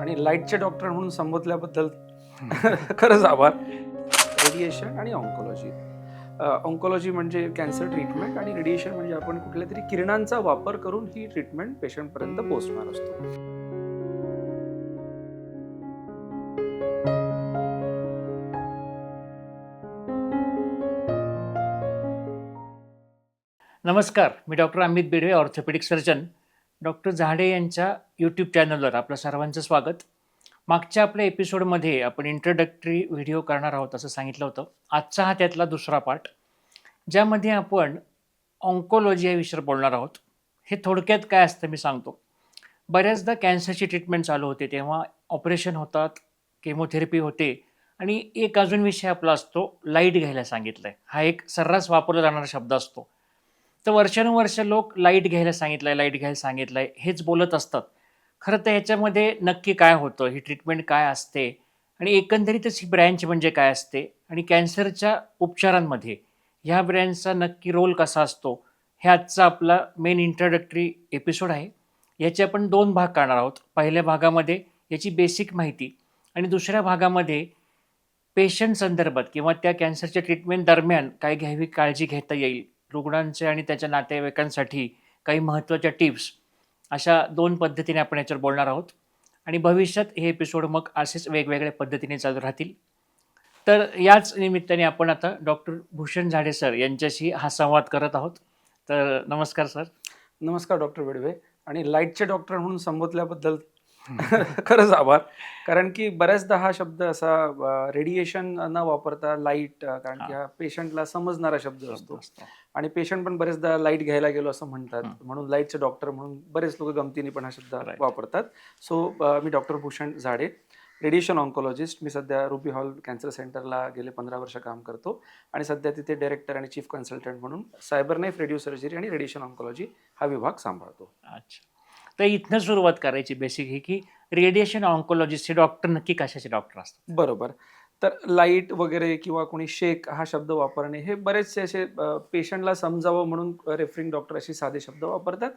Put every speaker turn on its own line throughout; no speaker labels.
आणि लाईटचे डॉक्टर म्हणून संबोधल्याबद्दल खरंच आभार. रेडिएशन आणि ऑन्कोलॉजी. ऑन्कोलॉजी म्हणजे कॅन्सर ट्रीटमेंट आणि रेडिएशन म्हणजे आपण कुठल्या तरी किरणांचा वापर करून ही ट्रीटमेंट पेशंटपर्यंत पोहोचणार असतो.
नमस्कार, मी doctor Amit Bedwe, orthopaedic surgeon. Doctor Zade यांच्या यूट्यूब चॅनलवर आपलं सर्वांचं स्वागत. मागच्या आपल्या एपिसोडमध्ये आपण इंट्रोडक्टरी व्हिडिओ करणार आहोत असं सांगितलं होतं. आजचा हा त्यातला दुसरा पार्ट, ज्यामध्ये आपण ऑन्कोलॉजी या विषयावर बोलणार आहोत. हे थोडक्यात काय असतं मी सांगतो. बऱ्याचदा कॅन्सरची ट्रीटमेंट चालू होते तेव्हा ऑपरेशन होतात, केमोथेरपी होते आणि एक अजून विषय आपला असतो, लाईट घ्यायला सांगितलं आहे. हा एक सर्रास वापरला जाणारा शब्द असतो. तर वर्षानुवर्ष लोक लाईट घ्यायला सांगितलंय हेच बोलत असतात. खरं तर ह्याच्यामध्ये नक्की काय होतं, ही ट्रीटमेंट काय असते आणि एकंदरीतच ही ब्रँच म्हणजे काय असते आणि कॅन्सरच्या उपचारांमध्ये ह्या ब्रँचचा नक्की रोल कसा असतो, हे आजचा आपला मेन इंट्रोडक्टरी एपिसोड आहे. याचे आपण 2 भाग करणार आहोत. पहिल्या भागामध्ये याची बेसिक माहिती आणि दुसऱ्या भागामध्ये पेशंट संदर्भात किंवा त्या कॅन्सरच्या ट्रीटमेंट दरम्यान काय घ्यावी काळजी घेता येईल, रुग्णांचे आणि त्याच्या नातेवाईकांसाठी काही महत्त्वाच्या टिप्स, अशा 2 पद्धतीने आपण याच्यावर बोलणार आहोत. आणि भविष्यात हे एपिसोड मग असेच वेगवेगळ्या पद्धतीने चालू राहतील. तर याच निमित्ताने आपण आता डॉक्टर भूषण झाडे सर यांच्याशी हा संवाद करत आहोत. तर नमस्कार सर.
नमस्कार डॉक्टर बेडवे. आणि लाईटचे डॉक्टर म्हणून संबोधल्याबद्दल खरंच आभार. कारण की बऱ्याचदा हा शब्द असा रेडिएशन न वापरता लाईट, कारण की हा पेशंटला समजणारा शब्द असतो आणि पेशंट पण बरेचदा लाईट घ्यायला गेलो असं म्हणतात, म्हणून लाईटचे डॉक्टर म्हणून बरेच लोक गमतीने पण हा शब्द वापरतात. सो मी डॉक्टर भूषण झाडे, रेडिएशन ऑन्कोलॉजिस्ट. मी सध्या रुबी हॉल कॅन्सर सेंटरला गेले 15 वर्ष काम करतो आणि सध्या तिथे डायरेक्टर आणि चीफ कन्सल्टंट म्हणून सायबर नाईफ रेडिओ सर्जरी आणि रेडिएशन ऑन्कोलॉजी हा विभाग सांभाळतो.
अच्छा. तर इथनं सुरुवात करायची बेसिक ही, की रेडिएशन ऑन्कोलॉजिस्ट हे डॉक्टर नक्की कशाचे डॉक्टर असतात?
बरोबर. तर लाईट वगैरे किंवा कोणी शेक हा शब्द वापरणे हे बरेचसे असे पेशंटला समजावं म्हणून रेफरिंग डॉक्टर असे साधे शब्द वापरतात.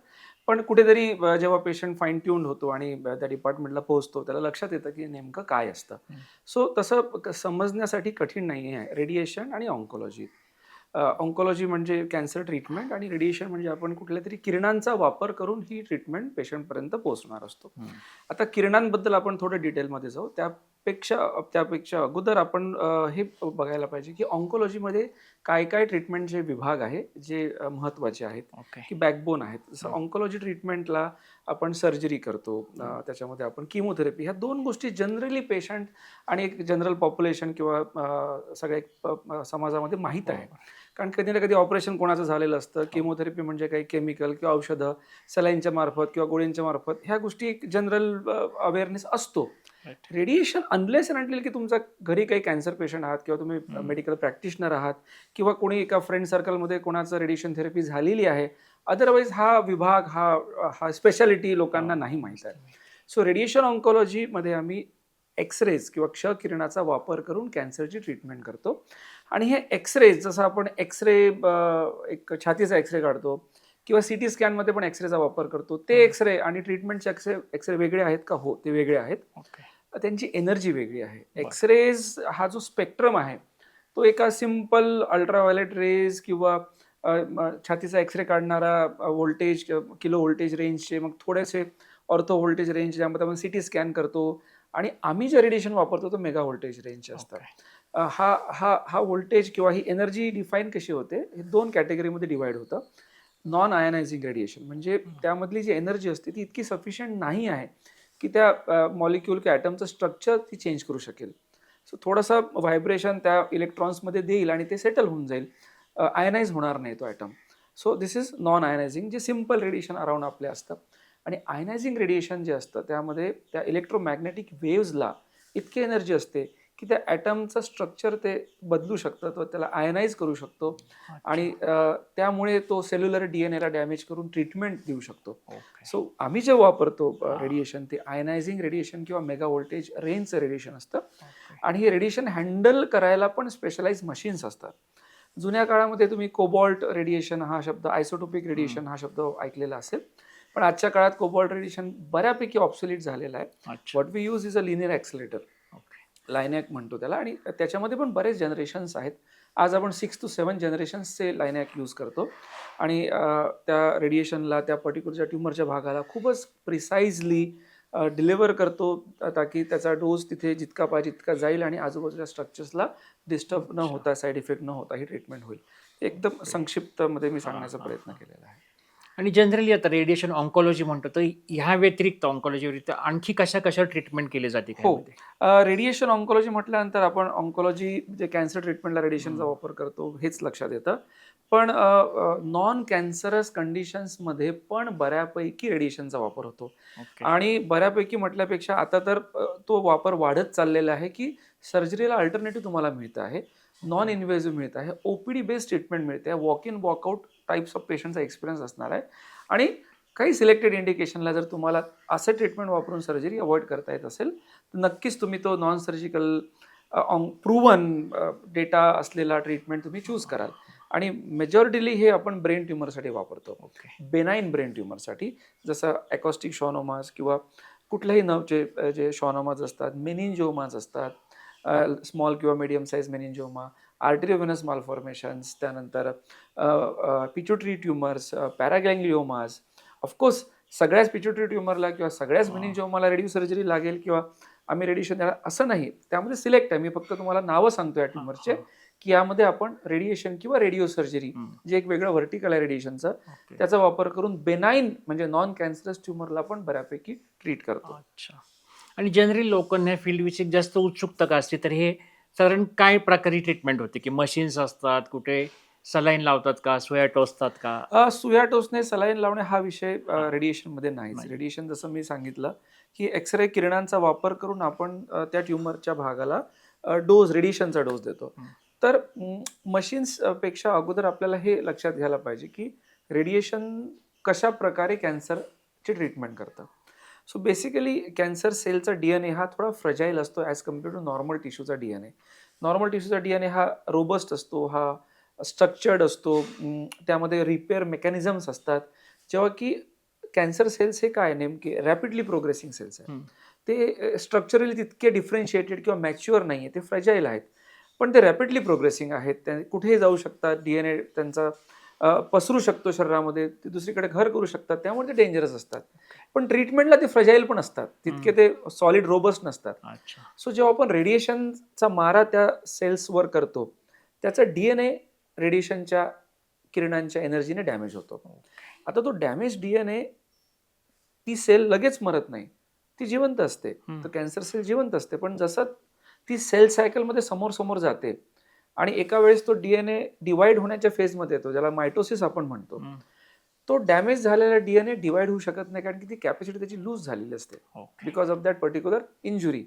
पण कुठेतरी जेव्हा पेशंट फाईन ट्यून्ड होतो आणि त्या डिपार्टमेंटला पोहोचतो, त्याला लक्षात येतं की नेमकं काय असतं. सो तसं समजण्यासाठी कठीण नाही आहे रेडिएशन आणि ऑन्कोलॉजी. ऑन्कोलॉजी म्हणजे कॅन्सर ट्रीटमेंट आणि रेडिएशन म्हणजे आपण कुठल्या तरी किरणांचा वापर करून ही ट्रीटमेंट पेशंटपर्यंत पोहोचणार असतो. आता किरणांबद्दल आपण थोडं डिटेलमध्ये जाऊ. त्यापेक्षा अगोदर आपण हे बघायला पाहिजे की ऑन्कोलॉजीमध्ये काय काय ट्रीटमेंटचे विभाग आहे जे महत्त्वाचे आहेत, की बॅकबोन आहेत. जसं ऑन्कोलॉजी ट्रीटमेंटला आपण सर्जरी करतो, त्याच्यामध्ये आपण किमोथेरपी, ह्या 2 गोष्टी जनरली पेशंट आणि एक जनरल पॉप्युलेशन किंवा सगळ्या समाजामध्ये माहीत आहे. कारण कधी ना कधी ऑपरेशन कोणाचं झालेलं असतं. किमोथेरपी म्हणजे काही केमिकल किंवा औषधं सलाईनच्या मार्फत किंवा गोळ्यांच्या मार्फत, ह्या गोष्टी एक जनरल अवेअरनेस असतो. रेडिएशन अनलेस अँड अनटिल की तुमच्या घरी काही कॅन्सर पेशंट आहात किंवा तुम्ही मेडिकल प्रॅक्टिशनर आहात किंवा कोणी एका फ्रेंड सर्कलमध्ये कोणाचं रेडिएशन थेरपी झालेली आहे, अदरवाईज हा विभाग हा स्पेशालिटी लोकांना नाही माहीत आहे. सो रेडिएशन ऑन्कोलॉजीमध्ये आम्ही एक्सरेज किंवा क्ष किरणाचा वापर करून कॅन्सरची ट्रीटमेंट करतो. आणि हे एक्सरेज, जसं आपण एक्सरे, एक छातीचा एक्सरे काढतो किंवा CT स्कॅनमध्ये पण एक्सरेचा वापर करतो, ते एक्सरे आणि ट्रीटमेंटचे एक्सरे वेगळे आहेत का? हो, ते वेगळे आहेत. त्यांची एनर्जी वेगळी आहे. एक्सरेज हा जो स्पेक्ट्रम आहे तो एका सिम्पल अल्ट्राव्हायोलेट रेज किंवा छातीचा एक्सरे काढणारा व्होल्टेज, किलो व्होल्टेज रेंजचे, मग थोडेसे ऑर्थो व्होल्टेज रेंज, ज्यामध्ये आपण CT स्कॅन करतो. आणि आम्ही जे रेडिएशन वापरतो तो मेगा व्होल्टेज रेंजचे असतात. हा व्होल्टेज किंवा ही एनर्जी डिफाईन कशी होते, हे 2 कॅटेगरीमध्ये डिवाइड होतं. नॉन आयनायझिंग रेडिएशन म्हणजे त्यामधली जी एनर्जी असते ती इतकी सफिशियंट नाही आहे की त्या मॉलिक्यूल किंवा ॲटमचं स्ट्रक्चर ती चेंज करू शकेल. सो थोडंसं व्हायब्रेशन त्या इलेक्ट्रॉन्समध्ये देईल आणि ते सेटल होऊन जाईल, आयनाइज होणार नाही तो atom. So this is non ionising, जे सिम्पल रेडिएशन अराउंड आपले असतं. आणि आयनायझिंग रेडिएशन जे असतं त्यामध्ये त्या इलेक्ट्रोमॅग्नेटिक वेव्सला इतकी एनर्जी असते की त्या ॲटमचं स्ट्रक्चर ते बदलू शकतं, तो त्याला आयनाइज करू शकतो आणि त्यामुळे तो सेल्युलर DNA ला डॅमेज करून ट्रीटमेंट देऊ शकतो. सो आम्ही जे वापरतो रेडिएशन ते आयनायझिंग रेडिएशन किंवा मेगा व्होल्टेज रेंजचं रेडिएशन असतं. आणि हे रेडिएशन हँडल करायला पण स्पेशलाइज मशीन्स असतात. जुन्या काळामध्ये तुम्ही कोबॉल्ट रेडिएशन हा शब्द, आयसोटोपिक रेडिएशन हा शब्द ऐकलेला असेल. पण आजच्या काळात कोबाल्ट रेडिएशन बऱ्यापैकी ऑब्सोलीट झालेलं आहे.
अच्छा.
What we use is a linear accelerator,
okay.
Linac म्हणतो त्याला, आणि त्याच्यामध्ये पण बरेच जनरेशन्स आहेत. आज आपण 6 to 7 जनरेशन्सचे लायनॅक यूज करतो आणि त्या रेडिएशनला, त्या पर्टिक्युलरच्या ट्यूमरच्या भागाला खूपच प्रिसाइजली डिलिव्हर करतो, ताकी त्याचा डोस तिथे जितका पाहिजे तितका जाईल आणि आजूबाजूच्या स्ट्रक्चर्सला डिस्टर्ब न
अच्छा.
होता, साईड इफेक्ट न होता ही ट्रीटमेंट होईल. एकदम संक्षिप्तमध्ये मी सांगण्याचा
हां,
प्रयत्न
हां.
केलेला आहे.
आणि जनरली आता रेडिएशन ऑन्कॉलॉजी म्हणतो, तर ह्या व्यतिरिक्त ऑन्कॉलॉजी व्यतिरिक्त आणखी कशा ट्रीटमेंट केली जाते
हो.
त्यामध्ये?
रेडिएशन ऑन्कॉलॉजी म्हटल्यानंतर आपण ऑन्कॉलॉजी म्हणजे कॅन्सर ट्रीटमेंटला रेडिएशनचा
हं.
वापर करतो हेच लक्षात येतं. पण नॉन कॅन्सरस कंडिशन्समध्ये पण बऱ्यापैकी रेडिएशनचा वापर होतो
ओके.
आणि बऱ्यापैकी म्हटल्यापेक्षा आता तर तो वापर वाढत चाललेला आहे, की सर्जरीला अल्टरनेटिव्ह तुम्हाला मिळतं आहे. Non
okay.
इन्व्हेसिव्ह मिळत आहे. ओपीडी बेस्ड ट्रीटमेंट मिळते. Walk in walkout types of पेशंटचा एक्सपिरियन्स असणार आहे आणि काही सिलेक्टेड इंडिकेशनला जर तुम्हाला असं ट्रीटमेंट वापरून सर्जरी अवॉइड करता येत असेल, तर नक्कीच तुम्ही तो नॉन सर्जिकल प्रूव्हन डेटा असलेला ट्रीटमेंट तुम्ही चूज कराल. आणि मेजॉरिटीली हे आपण ब्रेन ट्यूमरसाठी वापरतो.
ओके.
बेनाईन ब्रेन ट्यूमरसाठी, जसं ॲकॉस्टिक शॉनोमास किंवा कुठल्याही नर्वचे जे शॉनोमाज असतात, मेनिंजिओमाज असतात, स्मॉल किंवा मीडियम साईज मेनिंजिओमा, आर्टेरिओव्हेनस मालफॉर्मेशन्स, त्यानंतर पिट्युटरी ट्यूमर्स, पॅरागँग्लिओमाज. ऑफकोर्स सगळ्याच पिट्युटरी ट्यूमरला किंवा सगळ्याच
हां.
मेनिंजिओमाला रेडिओ सर्जरी लागेल किंवा आम्ही रेडिएशन देणार असं नाही. त्यामध्ये सिलेक्ट आहे. मी फक्त तुम्हाला नावं सांगतो या
हां,
ट्यूमरचे,
हां.
की यामध्ये आपण रेडिएशन किंवा रेडिओ सर्जरी,
हं.
जे एक वेगळं व्हर्टिकल आहे रेडिएशनचं,
ओके.
त्याचा वापर करून बेनाईन म्हणजे नॉन कॅन्सरस ट्यूमरला पण बऱ्यापैकी ट्रीट करतो.
अच्छा. आणि जनरली लोकांना या फील्डविषयी जास्त उत्सुकता का असते, तर हे साधारण काय प्रकारे ट्रीटमेंट होते, की मशीन्स असतात, कुठे सलाईन लावतात का, सुया टोचतात का?
सुया टोचणे, सलाईन लावणे हा विषय
हां.
रेडिएशनमध्ये नाहीच.
नाही.
रेडिएशन जसं मी सांगितलं, की एक्स-रे किरणांचा वापर करून आपण त्या ट्यूमरच्या भागाला डोस, रेडिएशनचा डोस देतो.
हं.
तर मशीन्स पेक्षा अगोदर आपल्याला हे लक्षात घ्यायला पाहिजे, की रेडिएशन कशाप्रकारे कॅन्सरची ट्रीटमेंट करतं. सो बेसिकली कॅन्सर सेलचा DNA हा थोडा फ्रजाईल असतो ॲज कम्पेअर्ड टू नॉर्मल टिश्यूचा DNA. नॉर्मल टिश्यूचा DNA हा रोबस्ट असतो, हा स्ट्रक्चर्ड असतो, त्यामध्ये रिपेअर मेकॅनिझम्स असतात. जेव्हा की कॅन्सर सेल्स हे काय नेमके रॅपिडली प्रोग्रेसिंग सेल्स आहेत.
हं.
ते स्ट्रक्चरली तितके डिफरेन्शिएटेड किंवा मॅच्युअर नाही आहे, ते फ्रजाईल आहेत. पण ते रॅपिडली प्रोग्रेसिंग आहेत. ते कुठेही जाऊ शकतात, DNA त्यांचा पसरू शकतो शरीरामध्ये, ते दुसरीकडे घर करू शकतात, त्यामुळे ते डेंजरस असतात. पण ट्रीटमेंटला ते फ्रजाईल पण असतात, तितके ते सॉलिड रोबस्ट नसतात.
अच्छा.
सो जेव्हा आपण रेडिएशनचा मारा त्या सेल्सवर करतो, त्याचा DNA रेडिएशनच्या किरणांच्या एनर्जीने डॅमेज होतो. आता तो डॅमेज DNA, ती सेल लगेच मरत नाही, ती जिवंत असते.
हं.
तर कॅन्सर सेल जिवंत असते, पण जसं ती सेल सायकलमध्ये समोर जाते आणि एका वेळेस तो DNA डिवाइड होण्याच्या फेजमध्ये येतो, ज्याला मायटोसिस आपण म्हणतो.
हं.
तो डॅमेज झालेला DNA डिवाइड होऊ शकत नाही, कारण की ती कॅपॅसिटी त्याची लूज झालेली असते
okay.
Because of that particular injury.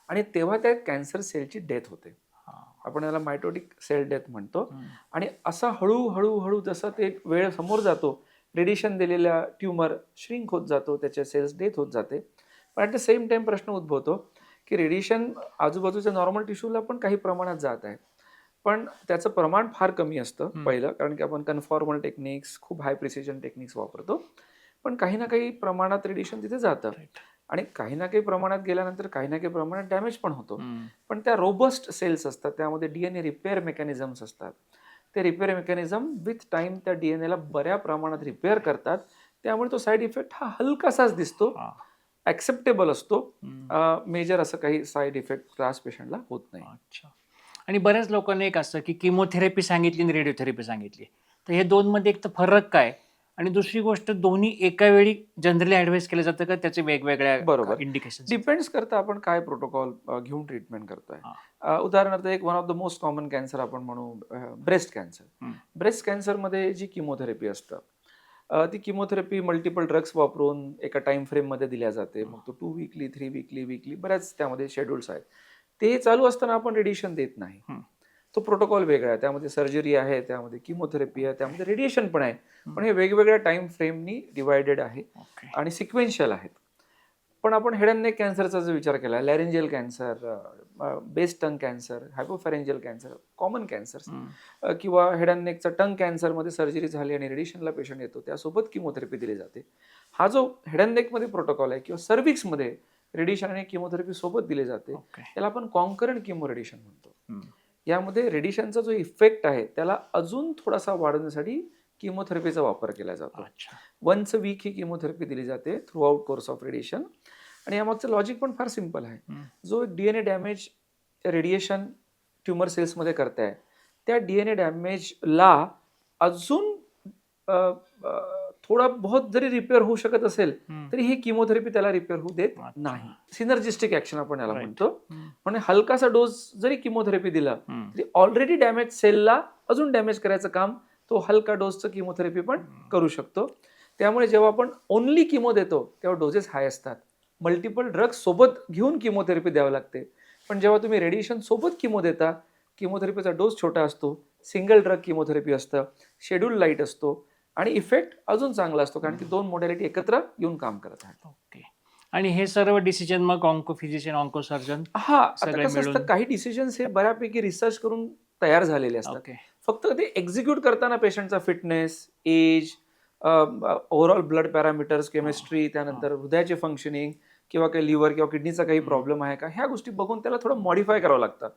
आणि तेव्हा त्या कॅन्सर सेलची डेथ होते.
हां.
आपण याला मायटोटिक सेल डेथ म्हणतो.
हं.
आणि असा हळूहळू जसं ते वेळ समोर जातो, रेडिएशन दिलेल्या ट्यूमर श्रिंक होत जातो, त्याच्या सेल्स डेथ होत जाते. पण ॲट द सेम टाइम प्रश्न उद्भवतो, की रेडिएशन आजूबाजूच्या नॉर्मल टिश्यूला पण काही प्रमाणात जात आहे. पण त्याचं प्रमाण फार कमी असतं
हं.
पहिलं, कारण की आपण कन्फॉर्मल टेक्निक्स, खूप हाय प्रिसिजन टेक्निक्स वापरतो. पण काही ना काही प्रमाणात रेडिएशन तिथे जातं
राइट.
आणि काही ना काही प्रमाणात गेल्यानंतर काही ना काही प्रमाणात डॅमेज पण होतो.
हं.
पण त्या रोबस्ट सेल्स असतात, त्यामध्ये DNA रिपेअर मेकॅनिझम्स असतात. ते रिपेअर मेकॅनिझम विथ टाईम त्या DNAला बऱ्या प्रमाणात रिपेअर करतात. त्यामुळे तो साईड इफेक्ट हा हलकासाच दिसतो,
हां.
ॲक्सेप्टेबल असतो.
हं.
मेजर असं काही साईड इफेक्ट त्रास पेशंटला होत नाही.
अच्छा. आणि बऱ्याच लोकांना एक असतं, की किमोथेरपी सांगितली आणि रेडिओथेरपी सांगितली. तर हे 2 मध्ये एक तर फरक काय? आणि दुसरी गोष्ट, दोन्ही एका वेळी जनरली ॲडवाईस केलं जातं का त्याचे वेगवेगळ्या
बरोबर.
इंडिकेशन्स?
डिपेंड्स करतं आपण काय प्रोटोकॉल घेऊन ट्रीटमेंट करतोय.
हां.
उदाहरणार्थ एक one of the most common cancer आपण म्हणू, ब्रेस्ट कॅन्सर.
हं.
ब्रेस्ट कॅन्सरमध्ये जी किमोथेरपी असतं, ती किमोथेरपी मल्टिपल ड्रग्स वापरून एका टाइम फ्रेममध्ये दिल्या जाते. मग तो 2 वीकली, 3 वीकली बऱ्याच त्यामध्ये शेड्यूल्स आहेत. ते चालू असताना आपण रेडिएशन देत नाही.
हं.
तो प्रोटोकॉल वेगळा आहे. त्यामध्ये सर्जरी आहे, त्यामध्ये किमोथेरपी आहे, त्यामध्ये रेडिएशन पण आहे.
हं.
पण हे वेगवेगळ्या टाइम फ्रेमनी डिवायडेड आहे
ओके.
आणि सिक्वेन्शियल आहेत. पण आपण हेड अँड नेक कॅन्सरचा जो विचार केला, लॅरेंजियल कॅन्सर, बेस टंग कॅन्सर, हायपोफॅरेंजियल कॅन्सर, कॉमन कॅन्सर्स किंवा हेड अँड नेकचा टंग कॅन्सरमध्ये सर्जरी झाली आणि रेडिएशनला पेशंट येतो, त्यासोबत किमोथेरपी दिली जाते. हा जो हेड अँड नेकमध्ये प्रोटोकॉल आहे किंवा सर्व्हिक्समध्ये रेडिएशन आणि किमोथेरपी सोबत दिली जाते,
ओके.
त्याला आपण कॉन्करंट किमो रेडिएशन म्हणतो. यामध्ये रेडिएशनचा जो इफेक्ट आहे त्याला अजून थोडासा वाढवण्यासाठी किमोथेरपीचा वापर केला जातो.
अच्छा.
वन्स अ वीक ही किमोथेरपी दिली जाते throughout course of radiation. आणि यामागचं लॉजिक पण फार सिम्पल आहे. जो DNA डॅमेज रेडिएशन ट्युमर सेल्समध्ये करताय, त्या DNA डॅमेजला अजून थोडा बहुत जरी रिपेअर होऊ शकत असेल तरी ही किमोथेरपी त्याला रिपेअर होऊ देत नाही. सिनर्जिस्टिक ऍक्शन आपण याला म्हणतो. म्हणजे हलकासा डोस जरी किमोथेरपी दिला तरी ऑलरेडी डॅमेज सेलला अजून डॅमेज करायचं काम तो हलका डोसचं किमोथेरपी पण करू शकतो. त्यामुळे जेव्हा आपण ओनली किमो देतो तेव्हा डोसेस हाय असतात. मल्टिपल ड्रग्स सोबत घेऊन किमोथेरपी द्यावी लागते. पण जेव्हा तुम्ही रेडिएशन सोबत किमो देता, किमोथेरपीचा डोस छोटा असतो, सिंगल ड्रग किमोथेरपी असतं, शेड्यूल लाईट असतो आणि इफेक्ट अजून चांगला असतो, कारण की 2 मोडॅलिटी एकत्र येऊन काम करत आहेत.
ओके. आणि हे सर्व डिसिजन मग ऑन्को फिजिशियन, ऑन्को सर्जन
हा, आता
सगळे
कसं असतं,
मिळून?
काही डिसिजन्स हे बऱ्यापैकी रिसर्च करून तयार झालेले असतात.
ओके.
फक्त ते एक्झिक्यूट करताना पेशंटचा fitness, age, overall blood parameters, chemistry, त्यानंतर हृदयाचे फंक्शनिंग किंवा काही लिव्हर किंवा किडनीचा काही प्रॉब्लेम आहे का, ह्या गोष्टी बघून त्याला थोडं मॉडिफाय करावं लागतं.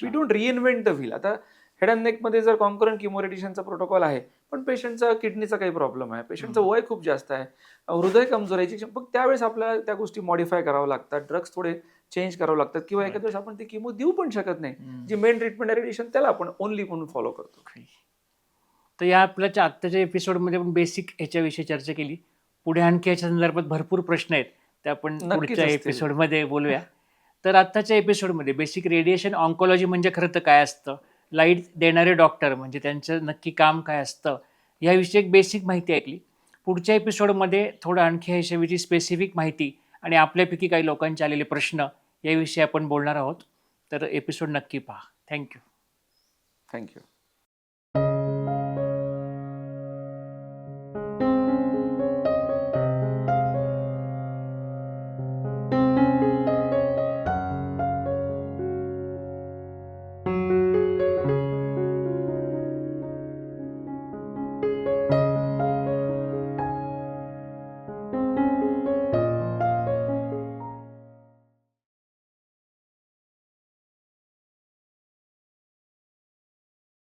We don't reinvent the wheel. आता हेड अँड नेकमध्ये जर कॉन्करंट किमो रेडिएशनचा प्रोटोकॉल आहे, पण पेशंटचा किडनीचा काही प्रॉब्लेम आहे, पेशंटचं वय खूप जास्त आहे, हृदय कमजोर आहे, मग त्यावेळेस आपल्याला त्या गोष्टी मॉडिफाय कराव्या लागतात, ड्रग्स थोडे चेंज करावं लागतात किंवा एखाद्या वेळेस आपण ती किमो देऊ पण शकत नाही. जी मेन ट्रीटमेंट आहे रेडिएशन, त्याला आपण ओनली म्हणून फॉलो करतो.
तर या आपल्या आत्ताच्या एपिसोडमध्ये आपण बेसिक ह्याच्याविषयी चर्चा केली. पुढे आणखी याच्या संदर्भात भरपूर प्रश्न आहेत, ते आपण
नक्कीच
पुढच्या
असतील.
एपिसोडमध्ये बोलूया. तर आत्ताच्या एपिसोडमध्ये बेसिक रेडिएशन ऑन्कोलॉजी म्हणजे खरं तर काय असतं, लाईट देणारे डॉक्टर म्हणजे त्यांचं नक्की काम काय असतं, याविषयी एक बेसिक माहिती ऐकली. पुढच्या एपिसोडमध्ये थोडं आणखी ह्याच्याविषयी स्पेसिफिक माहिती आणि आपल्यापैकी काही लोकांचे आलेले प्रश्न याविषयी आपण बोलणार आहोत. तर एपिसोड नक्की पहा. थँक्यू.
थँक्यू.